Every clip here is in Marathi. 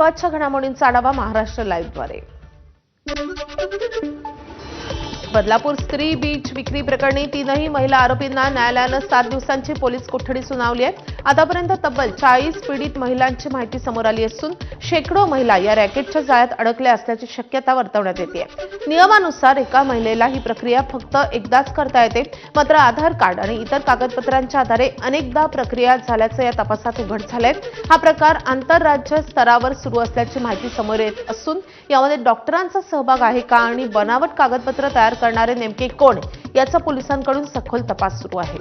महत्त्वाच्या घडामोडींचा आढावा महाराष्ट्र लाईव्हद्वारे। बदलापूर स्त्री बीच विक्री प्रकरणी तीनही महिला आरोपींना न्यायालयानं 7 दिवसांची पोलीस कोठडी सुनावली आहे। आतापर्यंत तब्बल 40 पीडित महिलांची माहिती समोर आली असून शेकडो महिला या रॅकेटच्या जाळ्यात अडकल्या असल्याची शक्यता वर्तवण्यात येते। नियमानुसार एका महिलेला ही प्रक्रिया फक्त एकदाच करता येते, मात्र आधार कार्ड आणि इतर कागदपत्रांच्या आधारे अनेकदा प्रक्रिया झाल्याचं या तपासात उघड झालंय। हा प्रकार आंतरराज्य स्तरावर सुरू असल्याची माहिती समोर येत असून यामध्ये डॉक्टरांचा सहभाग आहे का आणि बनावट कागदपत्र तयार करणारे नेमके कोण याचा पोलिसांकडून सखोल तपास सुरू आहे।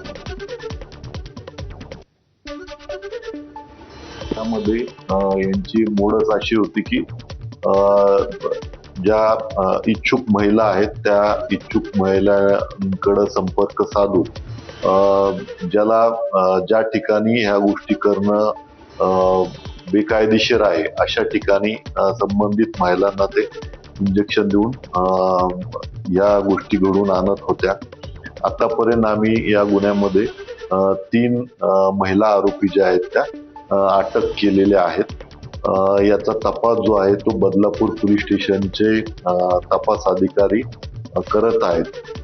त्यामध्ये यांची मोडच अशी होती की ज्या इच्छुक महिला आहेत त्या इच्छुक महिलांकडे संपर्क साधून ज्या ठिकाणी ह्या गोष्टी करणं बेकायदेशीर आहे अशा ठिकाणी संबंधित महिलांना ते इंजेक्शन देऊन या गोष्टी घडून आणत होत्या। आतापर्यंत आम्ही या गुन्ह्यामध्ये 3 महिला आरोपी ज्या आहेत त्या अटक केलेल्या आहेत। याचा तपास जो आहे तो बदलापूर पोलीस स्टेशनचे तपास अधिकारी करत आहेत।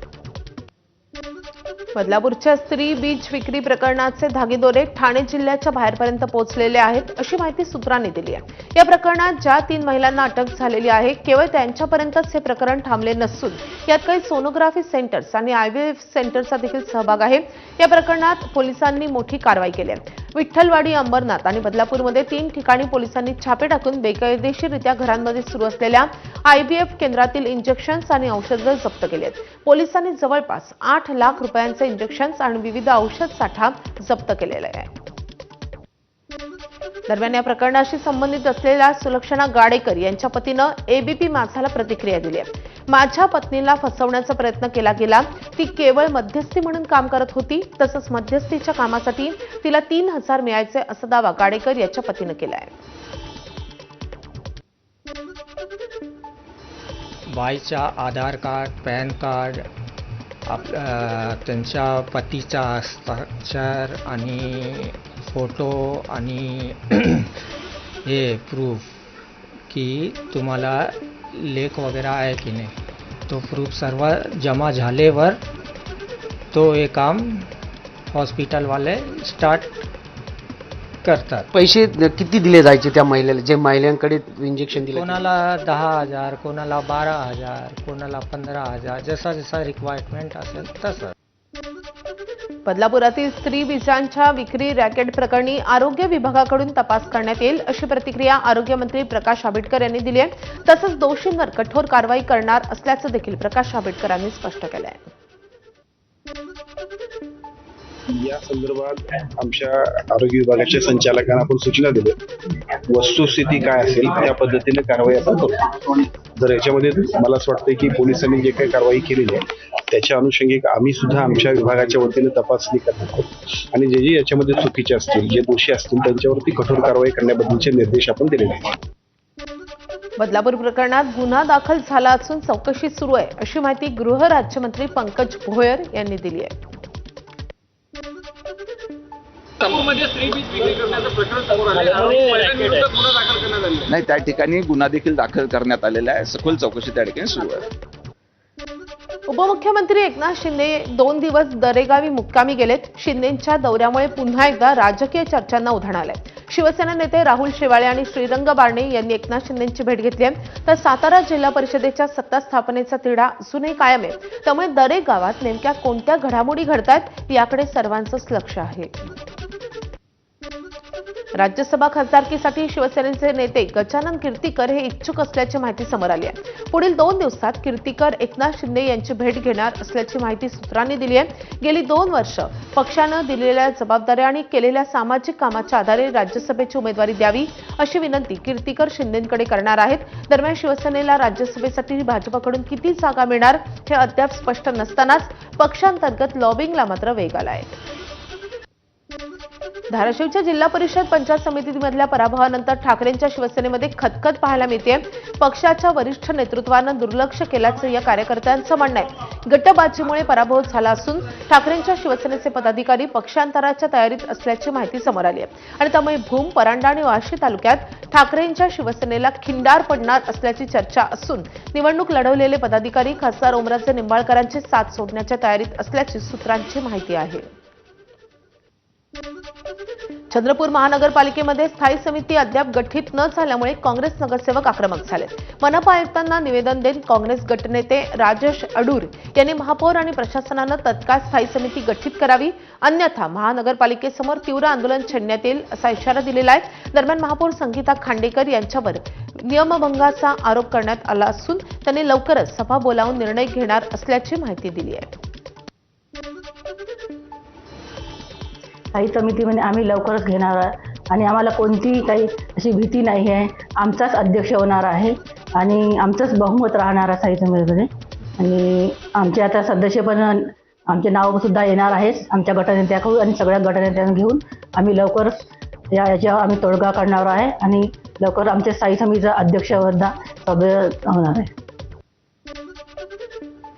बदलापूरच्या स्त्री बीच विक्री प्रकरणाचे धागेदोरे ठाणे जिल्ह्याच्या बाहेरपर्यंत पोहोचलेले आहेत अशी माहिती सूत्रांनी दिली आहे। या प्रकरणात ज्या 3 महिलांना अटक झालेली आहे केवळ त्यांच्यापर्यंतच हे प्रकरण थांबले नसून यात काही सोनोग्राफी सेंटर्स आणि आयव्हीएफ सेंटरचा देखील सहभाग आहे। या प्रकरणात पोलिसांनी मोठी कारवाई केली आहे। विठ्ठलवाडी, अंबरनाथ आणि बदलापूरमध्ये 3 ठिकाणी पोलिसांनी छापे टाकून बेकायदेशीररित्या घरांमध्ये सुरू असलेल्या आयव्हीएफ केंद्रातील इंजेक्शन्स आणि औषधं जप्त केली आहेत। पोलिसांनी जवळपास 8 लाख रुपयांचे इंजेक्शन्स आणि विविध औषध साठा जप्त केलेला आहे। दरम्यान या प्रकरणाशी संबंधित असलेल्या सुलक्षणा गाडेकर यांच्या पतीनं एबीपी माझाला प्रतिक्रिया दिली आहे। माझ्या पत्नीला फसवण्याचा प्रयत्न केला गेला, ती केवळ मध्यस्थी म्हणून काम करत होती, तसंच मध्यस्थीच्या कामासाठी तिला 3000 मिळायचे असा दावा गाडेकर याच्या पतीनं केला आहे। बाईचा आधार कार्ड, पॅन कार्ड, त्यांच्या पतीचा हस्ताक्षर आणि फोटो आणि हे प्रूफ की तुम्हाला लेख वगैरे आहे की नाही, तो प्रूफ सर्व जमा झाल्यावर तो हे काम हॉस्पिटलवाले स्टार्ट करतात। पैसे किती दिले जायचे त्या महिलेला, जे महिलांकडे इंजेक्शन दिले? कोणाला 10,000, कोणाला 12,000, कोणाला 15,000, जसा जसा रिक्वायरमेंट असेल तसं। बदलापुरातील स्त्री बीजांच्या विक्री रॅकेट प्रकरणी आरोग्य विभागाकडून तपास करण्यात येईल अशी प्रतिक्रिया आरोग्यमंत्री प्रकाश आंबेडकर यांनी दिली आहे। तसंच दोषींवर कठोर कारवाई करणार असल्याचं देखील प्रकाश आंबेडकरांनी स्पष्ट केलं आहे। या संदर्भात आमच्या आरोग्य विभागाच्या संचालकांना आपण सूचना दिल्या, वस्तुस्थिती काय असेल त्या पद्धतीने कारवाई आपण करू। जर याच्यामध्ये मला असं वाटतं की पोलिसांनी जे काही कारवाई केलेली आहे त्याच्या अनुषंगिक आम्ही सुद्धा आमच्या विभागाच्या वतीने तपासणी करणार आहोत आणि जे याच्यामध्ये चुकीचे असतील, जे दोषी असतील त्यांच्यावरती कठोर कारवाई करण्याबद्दलचे निर्देश आपण दिलेले आहेत। बदलापूर प्रकरणात गुन्हा दाखल झाला असून चौकशी सुरू आहे अशी माहिती गृह राज्यमंत्री पंकज भोयर यांनी दिली आहे। नाही, त्या ठिकाणी गुन्हा देखील दाखल करण्यात आलेला आहे। सखोल चौकशी त्या ठिकाणी सुरू आहे। उपमुख्यमंत्री एकनाथ शिंदे 2 दिवस दरेगावी मुक्कामी गेलेत। शिंदेंच्या दौऱ्यामुळे पुन्हा एकदा राजकीय चर्चांना उधाण आलंय। शिवसेना नेते राहुल शेवाळे आणि श्रीरंग बारणे यांनी एकनाथ शिंदेंची भेट घेतली आहे, तर सातारा जिल्हा परिषदेच्या सत्ता स्थापनेचा तिढा अजूनही कायम आहे। त्यामुळे दरेगावात नेमक्या कोणत्या घडामोडी घडतायत याकडे सर्वांचंच लक्ष आहे। राज्यसभा खासदारकीसाठी शिवसेनेचे नेते गजानन कीर्तीकर हे इच्छुक असल्याची माहिती समोर आली आहे। पुढील 2 दिवसात कीर्तीकर एकनाथ शिंदे यांची भेट घेणार असल्याची माहिती सूत्रांनी दिली आहे। गेली 2 वर्ष पक्षानं दिलेल्या जबाबदाऱ्या आणि केलेल्या सामाजिक कामाच्या आधारे राज्यसभेची उमेदवारी द्यावी अशी विनंती कीर्तीकर शिंदेंकडे करणार आहेत। दरम्यान शिवसेनेला राज्यसभेसाठी भाजपकडून किती जागा मिळणार हे अद्याप स्पष्ट नसतानाच पक्षांतर्गत लॉबिंगला मात्र वेग आलाय। धाराशिवच्या जिल्हा परिषद पंचायत समितीमधल्या पराभवानंतर ठाकरेंच्या शिवसेनेमध्ये खतखत पाहायला मिळते. पक्षाच्या वरिष्ठ नेतृत्वानं दुर्लक्ष केल्याचं या कार्यकर्त्यांचं म्हणणं आहे. गटबाजीमुळे पराभव झाला असून ठाकरेंच्या शिवसेनेचे पदाधिकारी पक्षांतराच्या तयारीत असल्याची माहिती समोर आली आहे आणि त्यामुळे भूम, परांडा आणि वाशी तालुक्यात ठाकरेंच्या शिवसेनेला खिंडार पडणार असल्याची चर्चा असून निवडणूक लढवलेले पदाधिकारी खासदार ओमराजे निंबाळकरांची साथ सोडण्याच्या तयारीत असल्याची सूत्रांची माहिती आहे. चंद्रपूर महानगरपालिकेमध्ये स्थायी समिती अद्याप गठीत न झाल्यामुळे काँग्रेस नगरसेवक आक्रमक झाले. मनपा आयुक्तांना निवेदन देत काँग्रेस गटनेते राजेश अडूर यांनी महापौर आणि प्रशासनानं तत्काळ स्थायी समिती गठीत करावी, अन्यथा महानगरपालिकेसमोर तीव्र आंदोलन छेडण्यात येईल असा इशारा दिलेला आहे. दरम्यान महापौर संगीता खांडेकर यांच्यावर नियमभंगाचा आरोप करण्यात आला असून त्यांनी लवकरच सभा बोलावून निर्णय घेणार असल्याची माहिती दिली आहे. स्थायी समितीमध्ये आम्ही लवकरच घेणार आणि आम्हाला कोणतीही काही अशी भीती नाही आहे. आमचाच अध्यक्ष होणार आहे आणि आमचंच बहुमत राहणार आहे स्थायी समितीमध्ये आणि आमचे आता सदस्य पण आमचे नाव सुद्धा येणार आहेत आमच्या गटनेत्याकडून आणि सगळ्या गटनेत्यांना घेऊन आम्ही लवकरच याच्यावर आम्ही तोडगा काढणार आहे आणि लवकर आमच्या स्थायी समितीचा अध्यक्षपद सभा होणार आहे.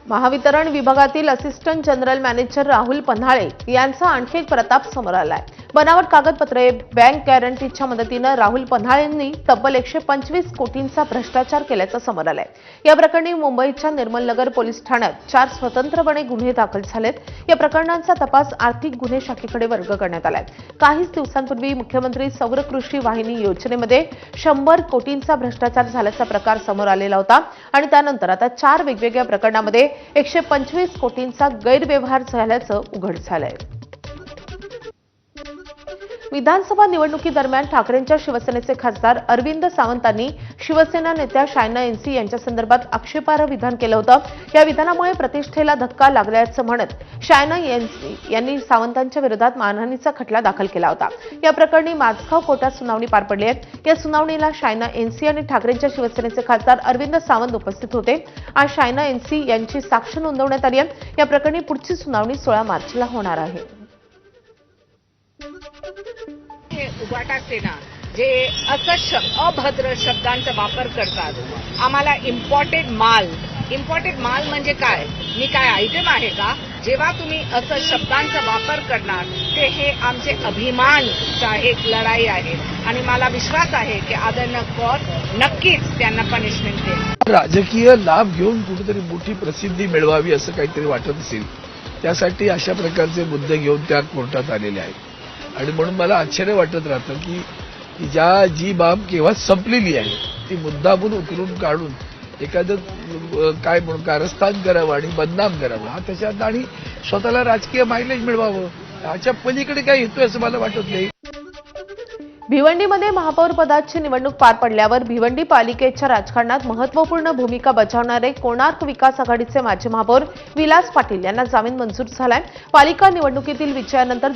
महावितरण विभागातील assistant general manager Rahul Panhale यांचा आणखी एक प्रताप समोर आलाय. बनावट कागदपत्रे, बँक गॅरंटीच्या मदतीनं राहुल पन्हाळेंनी तब्बल 125 कोटींचा भ्रष्टाचार केल्याचं समोर आलंय. या प्रकरणी मुंबईच्या निर्मलनगर पोलीस ठाण्यात 4 स्वतंत्रपणे गुन्हे दाखल झालेत. या प्रकरणांचा तपास आर्थिक गुन्हे शाखेकडे वर्ग करण्यात आलाय. काहीच दिवसांपूर्वी मुख्यमंत्री सौर कृषी वाहिनी योजनेमध्ये 100 कोटींचा भ्रष्टाचार झाल्याचा प्रकार समोर आलेला होता आणि त्यानंतर आता 4 वेगवेगळ्या प्रकरणामध्ये 125 कोटींचा गैरव्यवहार झाल्याचं उघड झालंय. विधानसभा निवडणुकीदरम्यान ठाकरेंच्या शिवसेनेचे खासदार अरविंद सावंतांनी शिवसेना नेत्या शायना एनसी यांच्या संदर्भात आक्षेपार्ह विधान केलं होतं. या विधानामुळे प्रतिष्ठेला धक्का लागल्याचं म्हणत शायना एनसी यांनी सावंतांच्या विरोधात मानहानीचा खटला दाखल केला होता. या प्रकरणी माझगाव कोर्टात सुनावणी पार पडली आहे. या सुनावणीला शायना एनसी आणि ठाकरेंच्या शिवसेनेचे खासदार अरविंद सावंत उपस्थित होते. आज शायना एनसी यांची साक्ष नोंदवण्यात आली आहे. या प्रकरणी पुढची सुनावणी 16 मार्चला होणार आहे. उबाटा सेना जे असं अभद्र शब्दांचा वापर करतात. आम्हाला इम्पॉर्टेड माल म्हणजे काय? मी काय आयटम आहे का? जेव्हा तुम्ही असं शब्दांचा वापर करणार ते हे आमचे अभिमानचा एक लढाई आहे आणि मला विश्वास आहे की आदरणीय कौर नक्कीच त्यांना पनिशमेंट देईल. राजकीय लाभ घेऊन कुठेतरी मोठी प्रसिद्धी मिळवावी असं काहीतरी वाटत असेल त्यासाठी अशा प्रकारचे मुद्दे घेऊन त्या कोर्टात आलेले आहेत आणि म्हणून मला आश्चर्य वाटत राहतं की जी बाब केव्हा संपलेली आहे ती मुद्दामून उकरून काढून एखादं काय म्हणून कारस्थान करावं आणि बदनाम करावं हा त्याच्यात आणि स्वतःला राजकीय मायलेज मिळवावं ह्याच्या पलीकडे काय येतोय असं मला वाटत नाही. भिवंडीमध्ये महापौर पदाची निवडणूक पार पडल्यावर भिवंडी पालिकेच्या राजकारणात महत्त्वपूर्ण भूमिका बजावणारे कोणार्क विकास आघाडीचे माजी महापौर विलास पाटील यांना जामीन मंजूर झालाय. पालिका निवडणुकीतील विजयानंतर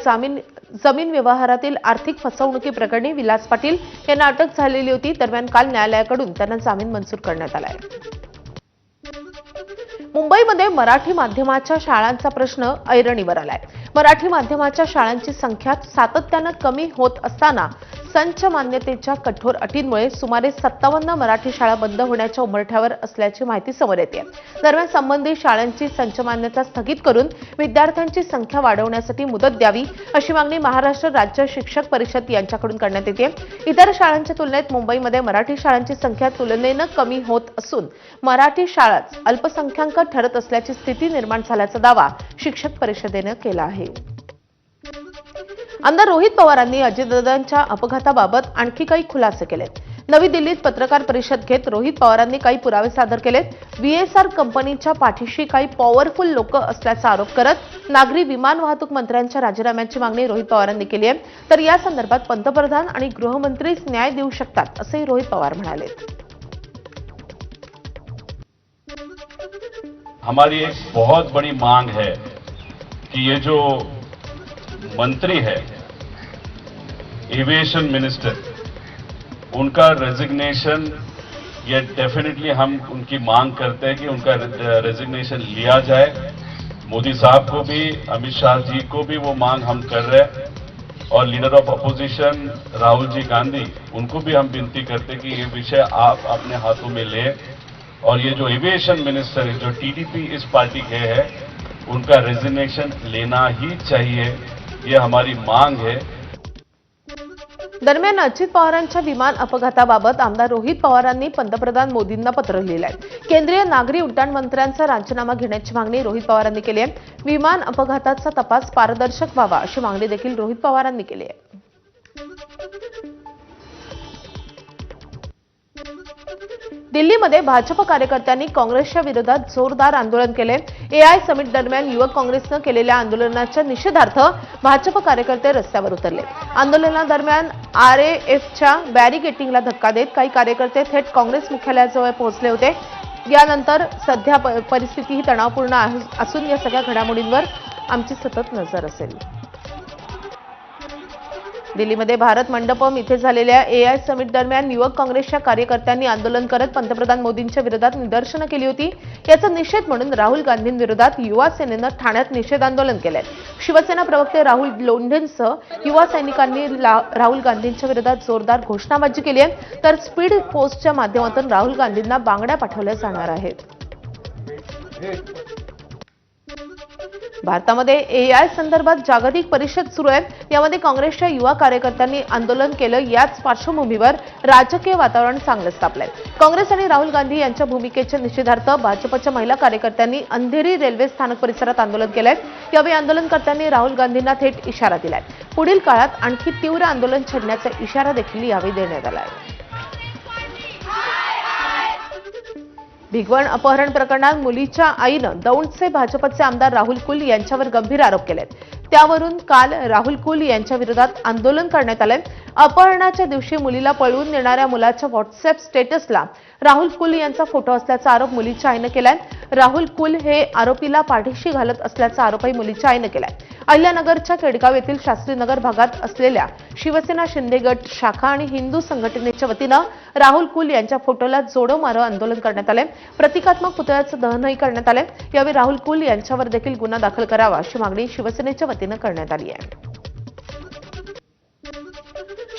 जमीन व्यवहारातील आर्थिक फसवणुकीप्रकरणी विलास पाटील यांना अटक झालेली होती. दरम्यान काल न्यायालयाकडून त्यांना जामीन मंजूर करण्यात आलाय. मुंबईमध्ये मराठी माध्यमाच्या शाळांचा प्रश्न ऐरणीवर आलाय. मराठी माध्यमाच्या शाळांची संख्या सातत्यानं कमी होत असताना संच मान्यतेच्या कठोर अटींमुळे सुमारे 57 मराठी शाळा बंद होण्याच्या उंबरठ्यावर असल्याची माहिती समोर येते. दरम्यान संबंधित शाळांची संच मान्यता स्थगित करून विद्यार्थ्यांची संख्या वाढवण्यासाठी मुदत द्यावी अशी मागणी महाराष्ट्र राज्य शिक्षक परिषद यांच्याकडून करण्यात येते. इतर शाळांच्या तुलनेत मुंबईमध्ये मराठी शाळांची संख्या तुलनेनं कमी होत असून मराठी शाळाच अल्पसंख्याक ठरत असल्याची स्थिती निर्माण झाल्याचा दावा शिक्षक परिषदेनं केला आहे. आमदार रोहित पवारांनी अजितदादांच्या अपघाताबाबत आणखी काही खुलासे केलेत. नवी दिल्लीत पत्रकार परिषद घेत रोहित पवारांनी काही पुरावे सादर केलेत. VSR कंपनीच्या पाठीशी काही पॉवरफुल लोक असल्याचा आरोप करत नागरी विमान वाहतूक मंत्र्यांच्या राजीनाम्याची मागणी रोहित पवारांनी केली आहे. तर या संदर्भात पंतप्रधान आणि गृहमंत्रीच न्याय देऊ शकतात असे रोहित पवार म्हणाले. हमारी एक बहुत बड़ी मांग है कि ये जो मंत्री है एविएशन मिनिस्टर उनका रेजिग्नेशन ये डेफिनेटली हम उनकी मांग करते हैं कि उनका रेजिग्नेशन लिया जाए. मोदी साहब को भी अमित शाह जी को भी वो मांग हम कर रहे हैं और leader of opposition Rahul ji Gandhi, उनको भी हम विनती करते कि ये विषय आप अपने हाथों में लें और ये जो एविएशन मिनिस्टर है, जो टीडीपी इस पार्टी के हैं, उनका रेजिग्नेशन लेना ही चाहिए, ये हमारी मांग है। दरम्यान अजित पवारांच्या विमान अपघाताबाबत आमदार रोहित पवारांनी पंतप्रधान मोदींना पत्र लिहिलं आहे. केंद्रीय नागरी उड्डाण मंत्र्यांचा राजीनामा घेण्याची मागणी रोहित पवारांनी केली आहे. विमान अपघाताचा तपास पारदर्शक व्हावा अशी मागणी देखील रोहित पवारांनी केली आहे. दिल्लीमध्ये भाजप कार्यकर्त्यांनी काँग्रेसच्या विरोधात जोरदार आंदोलन केले. एआय समिट दरम्यान युवक काँग्रेसनं केलेल्या आंदोलनाच्या निषेधार्थ भाजप कार्यकर्ते रस्त्यावर उतरले. आंदोलनादरम्यान आरएएफच्या बॅरिकेडिंगला धक्का देत काही कार्यकर्ते थेट काँग्रेस मुख्यालयाजवळ पोहोचले होते. यानंतर सध्या परिस्थिती ही तणावपूर्ण असून या सगळ्या घडामोडींवर आमची सतत नजर असेल. दिल्लीमध्ये भारत मंडपम इथे झालेल्या एआय समिट दरम्यान युवक काँग्रेसच्या कार्यकर्त्यांनी आंदोलन करत पंतप्रधान मोदींच्या विरोधात निदर्शनं केली होती. याचा निषेध म्हणून राहुल गांधींविरोधात युवा सेनेनं ठाण्यात निषेध आंदोलन केलंय. शिवसेना प्रवक्ते राहुल लोंढेंसह युवा सैनिकांनी राहुल गांधींच्या विरोधात जोरदार घोषणाबाजी केली आहे. तर स्पीड पोस्टच्या माध्यमातून राहुल गांधींना बांगड्या पाठवल्या जाणार आहेत. भारतामध्ये एआय संदर्भात जागतिक परिषद सुरू आहे. यामध्ये काँग्रेसच्या युवा कार्यकर्त्यांनी आंदोलन केलं. याच पार्श्वभूमीवर राजकीय वातावरण चांगलंच तापलंय. काँग्रेस आणि राहुल गांधी यांच्या भूमिकेच्या निषेधार्थ भाजपच्या महिला कार्यकर्त्यांनी अंधेरी रेल्वे स्थानक परिसरात आंदोलन केलंय. यावेळी आंदोलनकर्त्यांनी राहुल गांधींना थेट इशारा दिलाय. पुढील काळात आणखी तीव्र आंदोलन छेडण्याचा इशारा देखील यावेळी देण्यात आलाय. भिगवण अपहरण प्रकरणात मुलीच्या आईनं दौंडचे भाजपचे आमदार राहुल कुल यांच्यावर गंभीर आरोप केलेत. त्यावरून काल राहुल कुल यांच्या विरोधात आंदोलन करण्यात आलंय. अपहरणाच्या दिवशी मुलीला पळवून नेणाऱ्या मुलाच्या व्हॉट्सअॅप स्टेटसला राहुल कुल यांचा फोटो असल्याचा आरोप मुलीच्या आईनं केलाय. राहुल कुल हे आरोपीला पाठीशी घालत असल्याचा आरोपही मुलीच्या आईनं केलाय. अहिल्यानगरच्या केडगाव येथील शास्त्रीनगर भागात असलेल्या शिवसेना शिंदे गट शाखा आणि हिंदू संघटनेच्या वतीनं राहुल कुल यांच्या फोटोला जोडो मारो आंदोलन करण्यात आले. प्रतिकात्मक पुतळ्याचं दहनही करण्यात आले. यावेळी राहुल कुल यांच्यावर देखील गुन्हा दाखल करावा अशी मागणी शिवसेनेच्या वतीनं करण्यात आली आहे.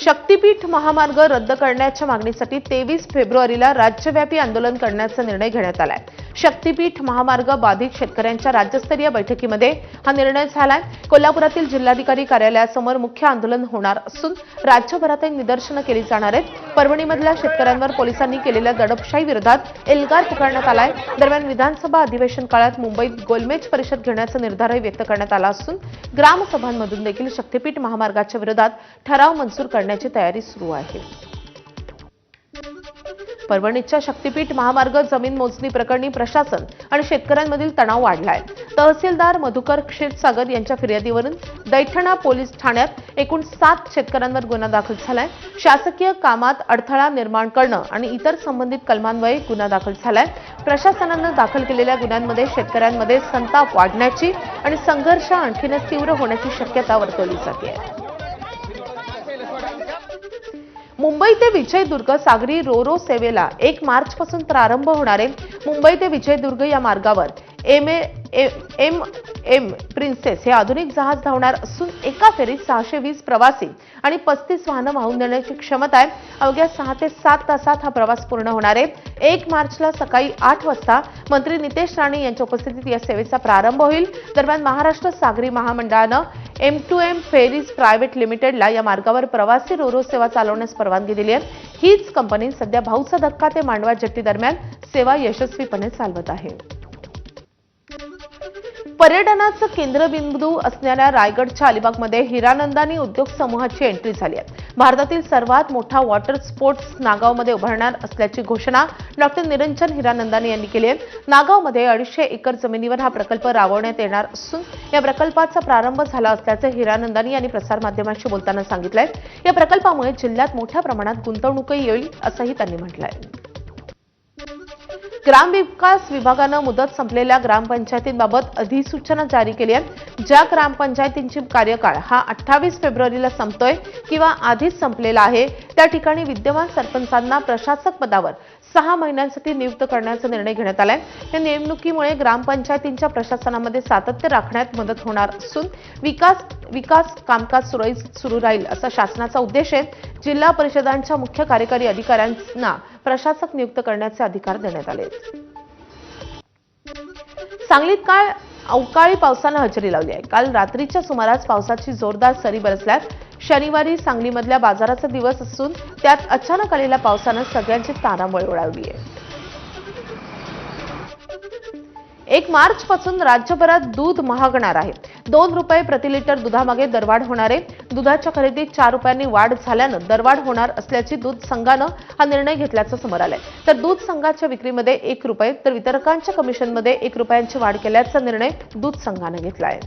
शक्तीपीठ महामार्ग रद्द करण्याच्या मागणीसाठी 23 फेब्रुवारीला राज्यव्यापी आंदोलन करण्याचा निर्णय घेण्यात आलाय. शक्तीपीठ महामार्ग बाधित शेतकऱ्यांच्या राज्यस्तरीय बैठकीमध्ये हा निर्णय झालाय. कोल्हापुरातील जिल्हाधिकारी कार्यालयासमोर मुख्य आंदोलन होणार असून राज्यभरातही निदर्शनं केली जाणार आहेत. परभणीमधल्या शेतकऱ्यांवर पोलिसांनी केलेल्या दडपशाही विरोधात एल्गार पुकारण्यात आलाय. दरम्यान विधानसभा अधिवेशन काळात मुंबईत गोलमेज परिषद घेण्याचा निर्धारही व्यक्त करण्यात आला असून ग्रामसभांमधून देखील शक्तीपीठ महामार्गाच्या विरोधात ठराव मंजूर करण्याची तयारी सुरू आहे. परभणीच्या शक्तीपीठ महामार्ग जमीन मोजणी प्रकरणी प्रशासन आणि शेतकऱ्यांमधील तणाव वाढलाय. तहसीलदार मधुकर क्षीरसागर यांच्या फिर्यादीवरून दैठणा पोलीस ठाण्यात एकूण 7 शेतकऱ्यांवर गुन्हा दाखल झालाय. शासकीय कामात अडथळा निर्माण करणं आणि इतर संबंधित कलमान्वये गुन्हा दाखल झालाय. प्रशासनानं दाखल केलेल्या गुन्ह्यांमध्ये शेतकऱ्यांमध्ये संताप वाढण्याची आणि संघर्ष आणखीनच तीव्र होण्याची शक्यता वर्तवली जाते. मुंबई ते विजयदुर्ग सागरी रोरो सेवेला 1 मार्चपासून प्रारंभ होणार आहे. मुंबई ते विजयदुर्ग या मार्गावर एम प्रिन्सेस हे आधुनिक जहाज धावणार असून एका फेरीत 620 प्रवासी आणि 35 वाहनं वाहून नेण्याची क्षमता आहे. अवघ्या 6 ते 7 तासात हा प्रवास पूर्ण होणार आहे. 1 मार्चला सकाळी 8 वाजता मंत्री नितेश राणे यांच्या उपस्थितीत या सेवेचा प्रारंभ होईल. दरम्यान महाराष्ट्र सागरी महामंडळानं M2M फेरीज प्रायव्हेट लिमिटेडला या मार्गावर प्रवासी रोरो सेवा चालवण्यास परवानगी दिली आहे. हीच कंपनी सध्या भाऊचा धक्का ते मांडवा जेट्टी दरम्यान सेवा यशस्वीपणे चालवत आहे. पर्यटनाचं केंद्रबिंदू असणाऱ्या रायगडच्या अलिबागमध्ये हिरानंदानी उद्योग समूहाची एंट्री झाली आहे. भारतातील सर्वात मोठा वॉटर स्पोर्ट्स नागावमध्ये उभारणार असल्याची घोषणा डॉक्टर निरंजन हिरानंदानी यांनी केली आहे. नागावमध्ये 250 एकर जमिनीवर हा प्रकल्प राबवण्यात येणार असून या प्रकल्पाचा प्रारंभ झाला असल्याचं हिरानंदानी यांनी प्रसारमाध्यमांशी बोलताना सांगितलंय. या प्रकल्पामुळे जिल्ह्यात मोठ्या प्रमाणात गुंतवणूकही येईल असंही त्यांनी म्हटलंय. ग्रामविकास विभागानं मुदत संपलेल्या ग्रामपंचायतींबाबत अधिसूचना जारी केली आहे. ज्या ग्रामपंचायतींची कार्यकाळ हा 28 फेब्रुवारीला संपतोय किंवा आधीच संपलेला आहे त्या ठिकाणी विद्यमान सरपंचांना प्रशासक पदावर 6 महिन्यांसाठी नियुक्त करण्याचा निर्णय घेण्यात आलाय. या निवडणुकीमुळे ग्रामपंचायतींच्या प्रशासनामध्ये सातत्य राखण्यात मदत होणार असून विकास कामकाज सुरळीत सुरू राहील असा शासनाचा उद्देश आहे. जिल्हा परिषदांच्या मुख्य कार्यकारी अधिकाऱ्यांना प्रशासक नियुक्त करण्याचे अधिकार देण्यात आले. सांगलीत काल अवकाळी पावसानं हजेरी लावली आहे. काल रात्रीच्या सुमारास पावसाची जोरदार सरी बरसल्यात. शनिवारी सांगलीमधल्या बाजाराचा दिवस असून त्यात अचानक आलेल्या पावसानं सगळ्यांची तारांबळ उडावली आहे. 1 मार्च पासून राज्यभरात दूध महागणार आहे. 2 रुपये प्रति लिटर दुधामागे दरवाढ होणार आहे. दुधाच्या खरेदीत 4 रुपयांनी वाढ झाल्यानं दरवाढ होणार असल्याची दूध संघानं हा निर्णय घेतल्याचं समोर आलंय. तर दूध संघाच्या विक्रीमध्ये 1 रुपये तर वितरकांच्या कमिशनमध्ये 1 रुपयांची वाढ केल्याचा निर्णय दूध संघानं घेतला आहे.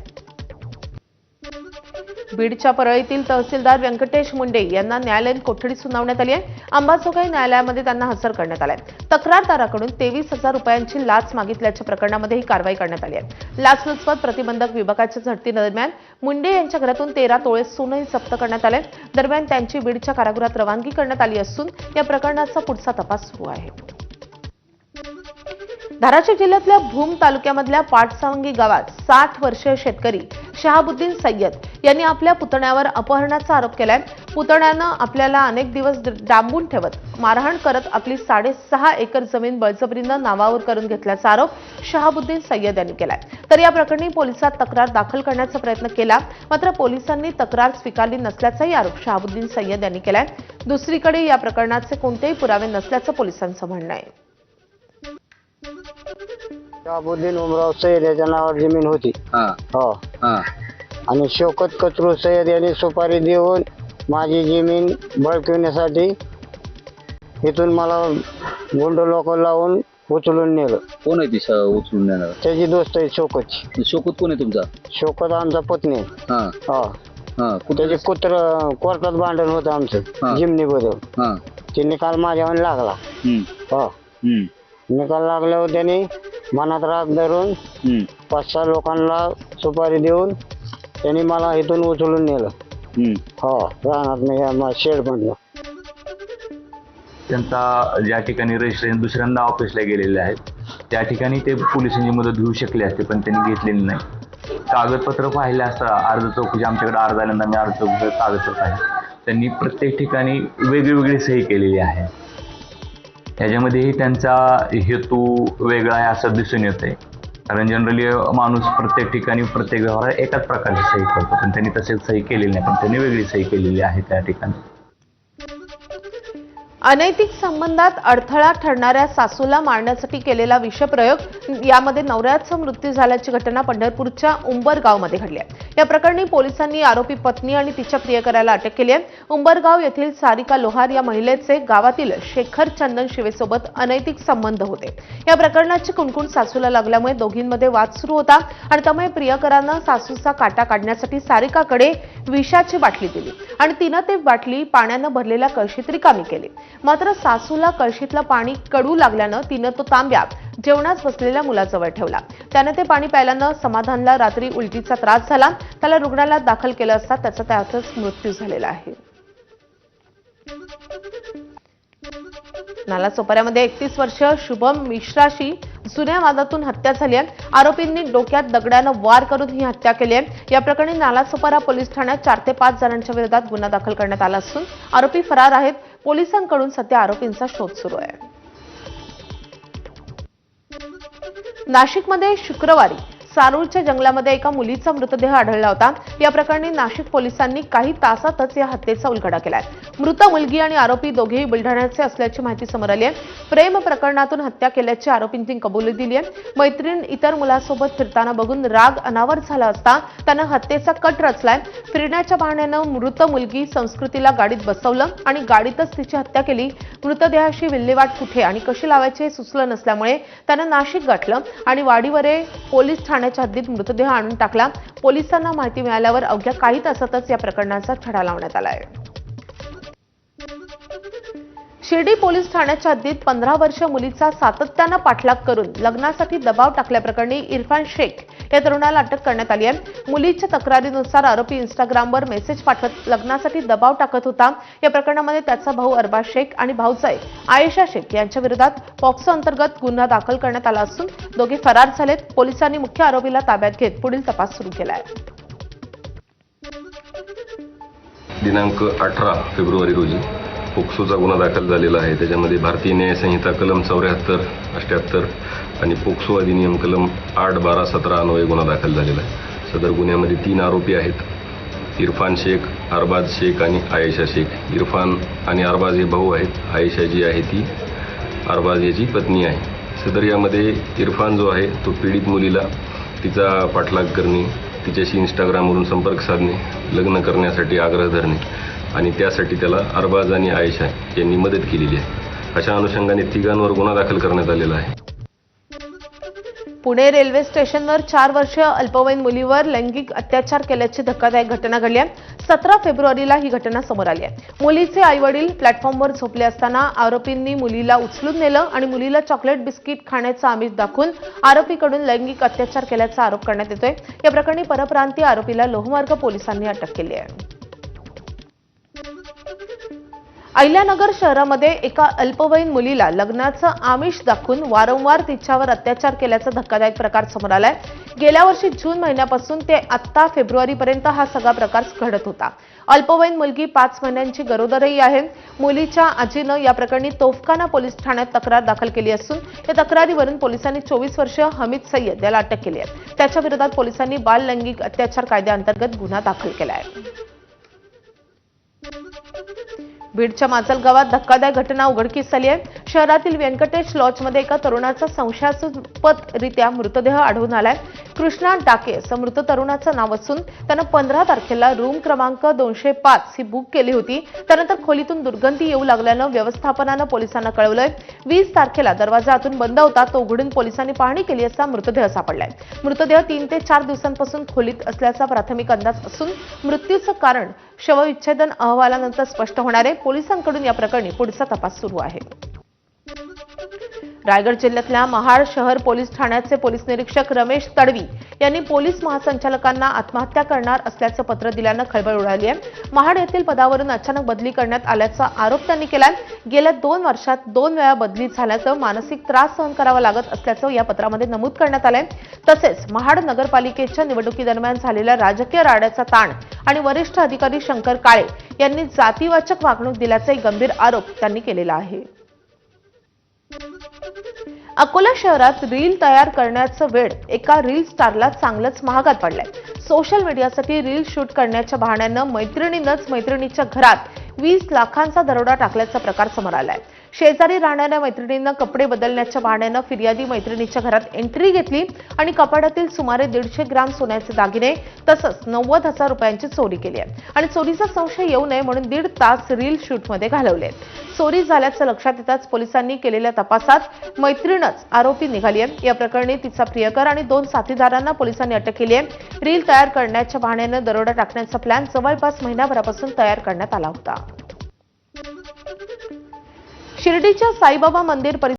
बीडच्या परळीतील तहसीलदार व्यंकटेश मुंडे यांना न्यायालयीन कोठडी सुनावण्यात आली आहे. अंबाजोगाई न्यायालयामध्ये त्यांना हजर करण्यात आलाय. तक्रारदाराकडून 23,000 रुपयांची लाच मागितल्याच्या प्रकरणामध्ये ही कारवाई करण्यात आली आहे. लाचलुचपत प्रतिबंधक विभागाच्या झडतीदरम्यान मुंडे यांच्या घरातून 13 तोळे सोनंही जप्त करण्यात आले. दरम्यान त्यांची बीडच्या कारागृहात रवानगी करण्यात आली असून या प्रकरणाचा पुढचा तपास सुरू आहे. धाराशिव जिल्ह्यातल्या भूम तालुक्यामधल्या पाटसावंगी गावात 60 वर्षीय शेतकरी शहाबुद्दीन सय्यद यांनी आपल्या पुतण्यावर अपहरणाचा आरोप केलाय. पुतण्यानं आपल्याला अनेक दिवस डांबून ठेवत मारहाण करत आपली 6.5 एकर जमीन बळजबरीनं नावावर करून घेतल्याचा आरोप शहाबुद्दीन सय्यद यांनी केलाय. तर या प्रकरणी पोलिसात तक्रार दाखल करण्याचा प्रयत्न केला, मात्र पोलिसांनी तक्रार स्वीकारली नसल्याचाही आरोप शहाबुद्दीन सय्यद यांनी केलाय. दुसरीकडे या प्रकरणाचे कोणतेही पुरावे नसल्याचं पोलिसांचं म्हणणं आहे. शहाबुद्दीन उमराव सय्यद याच्या नावावर जमीन होती. हो. आणि शौकत कचरू सय्यद यांनी सुपारी देऊन माझी जमीन बळकवण्यासाठी इथून मला गुंड लोक लावून उचलून नेलं. कोण आहे ती उचलून नेणार? त्याची दोस्त आहे शौकतची. शोकत कोण आहे तुमचा? शौकत आमचा पत्नी. त्याचे कुत्र कोर्टात भांडण होतं आमचं जिमनी बद्दल. ते निकाल माझ्यावर लागला. निकाल लागल्यावर त्यांनी मनात राग धरून 5-6 लोकांना सुपारी देऊन त्यांनी मला इथून उचलून नेलं. राहणार शेड मधलं. त्यांचा ज्या ठिकाणी रजिस्ट्रेशन दुसऱ्यांदा ऑफिसला गेलेले आहेत त्या ठिकाणी ते पोलिसांची मदत घेऊ शकले असते, पण त्यांनी घेतलेली नाही. कागदपत्र पाहिले असता अर्ज चौकशी आमच्याकडे अर्ज आल्यानंतर मी अर्ज चौकशी कागदपत्र पाहिले. त्यांनी प्रत्येक ठिकाणी वेगळी सही केलेली आहे. याच्यामध्येही त्यांचा हेतू वेगळा आहे असं दिसून येतंय. कारण जनरली माणूस प्रत्येक ठिकाणी प्रत्येक व्यवहारात एकाच प्रकारची सही करतो, पण त्यांनी तसेच सही केलेली नाही, पण त्यांनी वेगळी सही केलेली आहे त्या ठिकाणी. अनैतिक संबंधात अडथळा ठरणाऱ्या सासूला मारण्यासाठी केलेला विषप्रयोग यामध्ये नवऱ्याचा मृत्यू झाल्याची घटना पंढरपूरच्या उंबरगावमध्ये घडली आहे. या प्रकरणी पोलिसांनी आरोपी पत्नी आणि तिच्या प्रियकराला अटक केली आहे. उंबरगाव येथील सारिका लोहार या महिलेचे गावातील शेखर चंदन शिवेसोबत अनैतिक संबंध होते. या प्रकरणाची कुणकुण सासूला लागल्यामुळे दोघींमध्ये वाद सुरू होता आणि त्यामुळे प्रियकरानं सासूचा काटा काढण्यासाठी सारिकाकडे विषाची बाटली दिली आणि तिनं ते बाटली पाण्यानं भरलेल्या कळशीत रिकामी केली. मात्र सासूला कळशीतलं पाणी कडू लागल्यानं तिनं तो तांब्या जेवणास बसलेल्या मुलाजवळ ठेवला. त्याने ते पाणी प्यायल्यानं समाधानला रात्री उलटीचा त्रास झाला. त्याला रुग्णालयात दाखल केलं असता त्याचा त्यातच मृत्यू झालेला आहे. नालासोपाऱ्यामध्ये 31 वर्षीय शुभम मिश्राशी जुन्या वादातून हत्या झाली आहे. आरोपींनी डोक्यात दगडानं वार करून ही हत्या केली आहे. या प्रकरणी नालासोपारा पोलीस ठाण्यात 4 ते 5 जणांच्या विरोधात गुन्हा दाखल करण्यात आला असून आरोपी फरार आहेत. पोलिसांकडून सध्या आरोपींचा शोध सुरू आहे. नाशिकमध्ये शुक्रवारी सारूरच्या जंगलामध्ये एका मुलीचा मृतदेह आढळला होता. या प्रकरणी नाशिक पोलिसांनी काही तासातच या हत्येचा उलगडा केलाय. मृत मुलगी आणि आरोपी दोघेही बुलढाण्याचे असल्याची माहिती समोर आली आहे. प्रेम प्रकरणातून हत्या केल्याची आरोपींनी कबुली दिली आहे. मैत्रीण इतर मुलासोबत फिरताना बघून राग अनावर झाला असता त्यानं हत्येचा कट रचलाय. फिरण्याच्या बहाण्यानं मृत मुलगी संस्कृतीला गाडीत बसवलं आणि गाडीतच तिची हत्या केली. मृतदेहाशी विल्हेवाट कुठे आणि कशी लावायची हे सुचलं नसल्यामुळे त्यानं नाशिक गाठलं आणि वाडीवरे पोलीस ठाण्याच्या हद्दीत मृतदेह आणून टाकला. पोलिसांना माहिती मिळाल्यावर अवघ्या काही तासातच या प्रकरणाचा छडा लावण्यात आला आहे. शिर्डी पोलीस ठाण्याच्या हद्दीत 15 वर्षीय मुलीचा सातत्यानं पाठलाग करून लग्नासाठी दबाव टाकल्याप्रकरणी इरफान शेख या तरुणाला अटक करण्यात आली आहे। मुलीच्या तक्रारीनुसार आरोपी इंस्टाग्रामवर मेसेज पाठवत लग्नासाठी दबाव टाकत होता। या प्रकरणामध्ये त्याचा भाऊ अरबाज शेख आणि भाऊजाई आयेशा शेख यांच्या विरोधात पॉक्सो अंतर्गत गुन्हा दाखल करण्यात आला असून दोघे फरार झालेत। पोलिसांनी मुख्य आरोपीला ताब्यात घेत पुढील तपास सुरू केला आहे। दिनांक 18 फेब्रुवारी रोजी पोक्सोचा गुन्हा दाखल झालेला आहे। त्याच्यामध्ये भारतीय न्याय संहिता कलम 74, 78 आणि पोक्सो अधिनियम कलम 8, 12, 17 अन्वये गुन्हा दाखल झालेला आहे। सदर गुन्ह्यामध्ये 3 आरोपी आहेत, इरफान शेख, अरबाज शेख आणि आयेशा शेख। इरफान आणि अरबाज हे भाऊ आहेत, आयेशा जी आहे ती अरबाज याची पत्नी आहे। सदर यामध्ये इरफान जो आहे तो पीडित मुलीला तिचा पाठलाग करणे, तिच्याशी इंस्टाग्रामवरून संपर्क साधणे, लग्न करण्यासाठी आग्रह धरणे आणि त्यासाठी त्याला अरबाज आणि आयेशा यांनी मदत केलेली आहे। अशा अनुषंगाने तिघांवर गुन्हा दाखल करण्यात आलेला आहे। पुणे रेल्वे स्टेशनवर 4 वर्षीय अल्पवयीन मुलीवर लैंगिक अत्याचार केल्याची धक्कादायक घटना घडली आहे। 17 फेब्रुवारीला ही घटना समोर आली आहे। मुलीचे आईवडील प्लॅटफॉर्मवर झोपले असताना आरोपींनी मुलीला उचलून नेलं आणि मुलीला चॉकलेट बिस्किट खाण्याचं आमिष दाखवून आरोपीकडून लैंगिक अत्याचार केल्याचा आरोप करण्यात येतोय। या प्रकरणी परप्रांतीय आरोपीला लोहमार्ग पोलिसांनी अटक केली आहे। अहिल्यानगर शहरामध्ये एका अल्पवयीन मुलीला लग्नाचं आमिष दाखवून वारंवार तिच्यावर अत्याचार केल्याचा धक्कादायक प्रकार समोर आलाय। गेल्या वर्षी जून महिन्यापासून ते आता फेब्रुवारीपर्यंत हा सगळा प्रकार घडत होता। अल्पवयीन मुलगी 5 महिन्यांची गरोदरही आहे। मुलीच्या आजीनं या प्रकरणी तोफखाना पोलीस ठाण्यात तक्रार दाखल केली असून या तक्रारीवरून पोलिसांनी 24 वर्षीय हमीद सय्यद याला अटक केली आहे। त्याच्या विरोधात पोलिसांनी बाल लैंगिक अत्याचार कायद्याअंतर्गत गुन्हा दाखल केला आहे। बीडच्या माजल गावात धक्कादायक घटना उघडकीस आली आहे। शहरातील व्यंकटेश लॉजमध्ये एका तरुणाचा संशयास्पदरित्या मृतदेह आढळून आलाय। कृष्णा डाके असं मृत तरुणाचं नाव असून त्यानं 15 तारखेला रूम क्रमांक 205 ही बुक केली होती। त्यानंतर खोलीतून दुर्गंधी येऊ लागल्यानं व्यवस्थापनानं पोलिसांना कळवलंय। 20 तारखेला दरवाजा आतून बंद होता, तो उघडून पोलिसांनी पाहणी केली असता मृतदेह सापडलाय। मृतदेह 3 ते 4 दिवसांपासून खोलीत असल्याचा प्राथमिक अंदाज असून मृत्यूचं कारण शवविच्छेदन अहवालानंतर स्पष्ट होणार आहे। पोलिसांकडून या प्रकरणी पुढचा तपास सुरू आहे। रायगड जिल्ह्यातल्या महाड शहर पोलीस ठाण्याचे पोलीस निरीक्षक रमेश तडवी यांनी पोलीस महासंचालकांना आत्महत्या करणार असल्याचं पत्र दिल्यानं खळबळ उडाली आहे। महाड येथील पदावरून अचानक बदली करण्यात आल्याचा आरोप त्यांनी केलाय। गेल्या 2 वर्षात 2 वेळा बदली झाल्याचं मानसिक त्रास सहन करावा लागत असल्याचं या पत्रामध्ये नमूद करण्यात आलंय। तसेच महाड नगरपालिकेच्या निवडणुकीदरम्यान झालेल्या राजकीय राड्याचा ताण आणि वरिष्ठ अधिकारी शंकर काळे यांनी जातीवाचक वागणूक दिल्याचा गंभीर आरोप त्यांनी केलेला आहे। अकोला शहरात रील तयार करण्याचं वेळ एका रील स्टारला चांगलंच महागात पडलंय। सोशल मीडियासाठी रील शूट करण्याच्या बहाण्यानं मैत्रिणीनंच मैत्रिणीच्या घरात 20 लाखांचा दरोडा टाकल्याचा प्रकार समोर आलाय। शेजारी राहणाऱ्या मैत्रिणींना कपडे बदलण्याच्या बहाण्यानं फिर्यादी मैत्रिणीच्या घरात एंट्री घेतली आणि कपाटातील सुमारे 150 ग्राम सोन्याचे दागिने तसंच 90,000 रुपयांची चोरी केली आहे आणि चोरीचा संशय येऊ नये म्हणून 1.5 तास रील शूटमध्ये घालवले। चोरी झाल्याचं लक्षात येताच पोलिसांनी केलेल्या तपासात मैत्रीणच आरोपी निघाली आहे। या प्रकरणी तिचा प्रियकर आणि 2 साथीदारांना पोलिसांनी अटक केली आहे। रील तयार करण्याच्या बहाण्यानं दरोडा टाकण्याचा प्लॅन जवळपास महिनाभरापासून तयार करण्यात आला होता। शिर्डीच्या साईबाबा मंदिर